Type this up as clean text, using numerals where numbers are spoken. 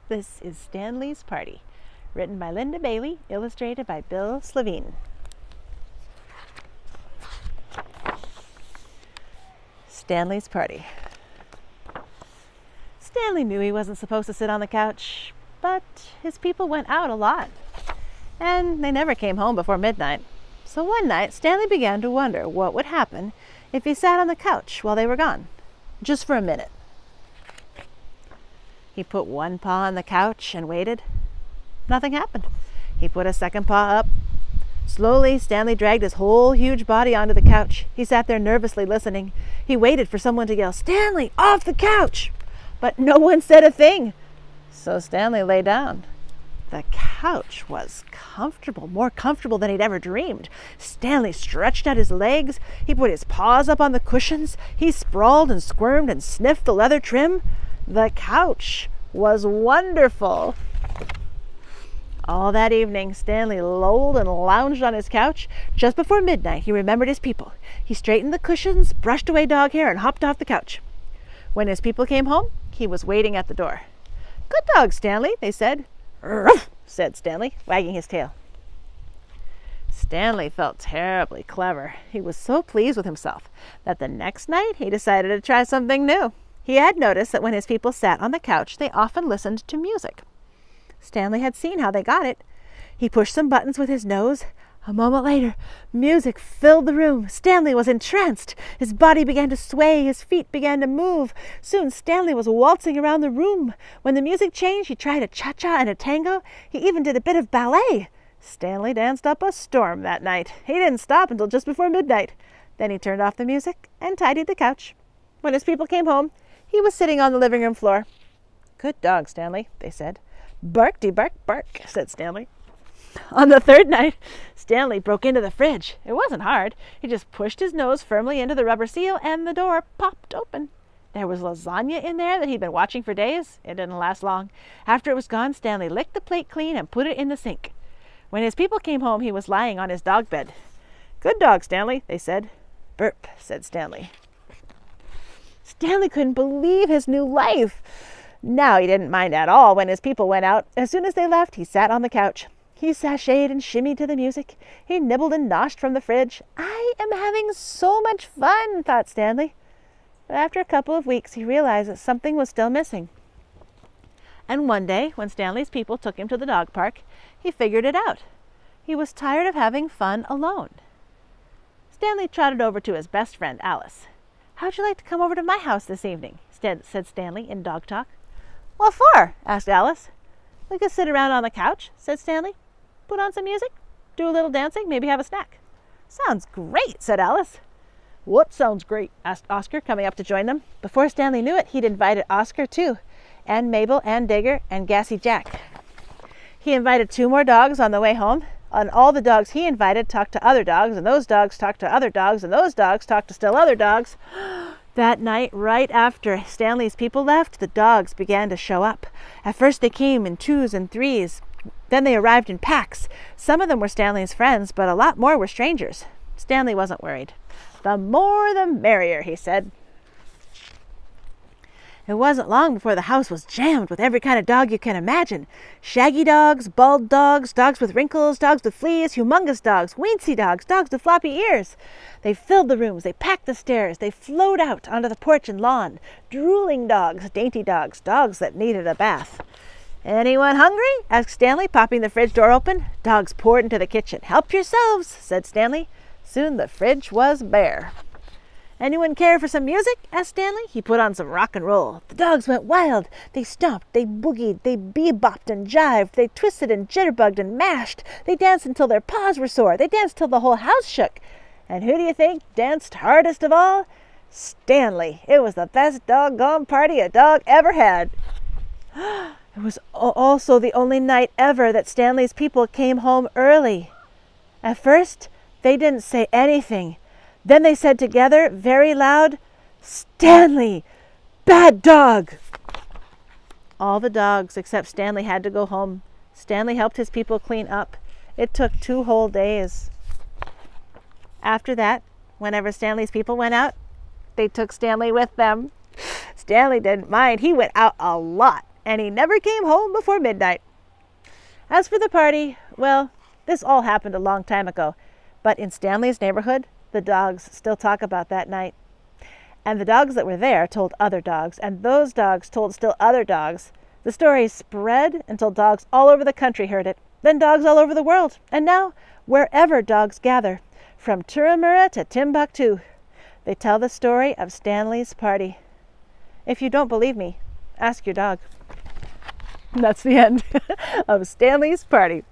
This is Stanley's Party, written by Linda Bailey, illustrated by Bill Slavine. Stanley's Party. Stanley knew he wasn't supposed to sit on the couch, but his people went out a lot, and they never came home before midnight. So one night, Stanley began to wonder what would happen if he sat on the couch while they were gone, just for a minute. He put one paw on the couch and waited. Nothing happened. He put a second paw up. Slowly, Stanley dragged his whole huge body onto the couch. He sat there nervously listening. He waited for someone to yell, "Stanley, off the couch!" But no one said a thing. So Stanley lay down. The couch was comfortable, more comfortable than he'd ever dreamed. Stanley stretched out his legs. He put his paws up on the cushions. He sprawled and squirmed and sniffed the leather trim. The couch was wonderful. All that evening, Stanley lolled and lounged on his couch. Just before midnight, he remembered his people. He straightened the cushions, brushed away dog hair, and hopped off the couch. When his people came home, he was waiting at the door. "Good dog, Stanley," they said. "Ruff," said Stanley, wagging his tail. Stanley felt terribly clever. He was so pleased with himself that the next night he decided to try something new. He had noticed that when his people sat on the couch, they often listened to music. Stanley had seen how they got it. He pushed some buttons with his nose. A moment later, music filled the room. Stanley was entranced. His body began to sway. His feet began to move. Soon Stanley was waltzing around the room. When the music changed, he tried a cha-cha and a tango. He even did a bit of ballet. Stanley danced up a storm that night. He didn't stop until just before midnight. Then he turned off the music and tidied the couch. When his people came home, he was sitting on the living room floor. "Good dog, Stanley," they said. "Bark-de bark bark," said Stanley. On the third night, Stanley broke into the fridge. It wasn't hard. He just pushed his nose firmly into the rubber seal, and the door popped open. There was lasagna in there that he'd been watching for days. It didn't last long. After it was gone, Stanley licked the plate clean and put it in the sink. When his people came home, he was lying on his dog bed. "Good dog, Stanley," they said. "Burp," said Stanley. Stanley couldn't believe his new life. Now he didn't mind at all when his people went out. As soon as they left, he sat on the couch. He sashayed and shimmied to the music. He nibbled and noshed from the fridge. "I am having so much fun," thought Stanley. But after a couple of weeks, he realized that something was still missing. And one day, when Stanley's people took him to the dog park, he figured it out. He was tired of having fun alone. Stanley trotted over to his best friend, Alice. "How'd you like to come over to my house this evening?" said Stanley in dog talk. "What for?" asked Alice. "We could sit around on the couch," said Stanley. "Put on some music, do a little dancing, maybe have a snack." "Sounds great," said Alice. "What sounds great?" asked Oscar, coming up to join them. Before Stanley knew it, he'd invited Oscar too, and Mabel, and Digger, and Gassy Jack. He invited 2 more dogs on the way home, and all the dogs he invited talked to other dogs, and those dogs talked to other dogs, and those dogs talked to still other dogs. That night, right after Stanley's people left, the dogs began to show up. At first they came in 2s and 3s. Then they arrived in packs. Some of them were Stanley's friends, but a lot more were strangers. Stanley wasn't worried. "The more the merrier," he said. It wasn't long before the house was jammed with every kind of dog you can imagine. Shaggy dogs, bald dogs, dogs with wrinkles, dogs with fleas, humongous dogs, weensy dogs, dogs with floppy ears. They filled the rooms, they packed the stairs, they flowed out onto the porch and lawn. Drooling dogs, dainty dogs, dogs that needed a bath. "Anyone hungry?" asked Stanley, popping the fridge door open. Dogs poured into the kitchen. "Help yourselves," said Stanley. Soon the fridge was bare. "Anyone care for some music?" asked Stanley. He put on some rock and roll. The dogs went wild. They stomped, they boogied, they bebopped and jived, they twisted and jitterbugged and mashed. They danced until their paws were sore. They danced till the whole house shook. And who do you think danced hardest of all? Stanley. It was the best doggone party a dog ever had. It was also the only night ever that Stanley's people came home early. At first, they didn't say anything. Then they said together, very loud, "Stanley, bad dog!" All the dogs except Stanley had to go home. Stanley helped his people clean up. It took 2 whole days. After that, whenever Stanley's people went out, they took Stanley with them. Stanley didn't mind. He went out a lot. and he never came home before midnight. As for the party, well, this all happened a long time ago, but in Stanley's neighborhood, the dogs still talk about that night. And the dogs that were there told other dogs, and those dogs told still other dogs. The story spread until dogs all over the country heard it, then dogs all over the world, and now wherever dogs gather, from Turramurra to Timbuktu, they tell the story of Stanley's party. If you don't believe me, ask your dog. That's the end of Stanley's party.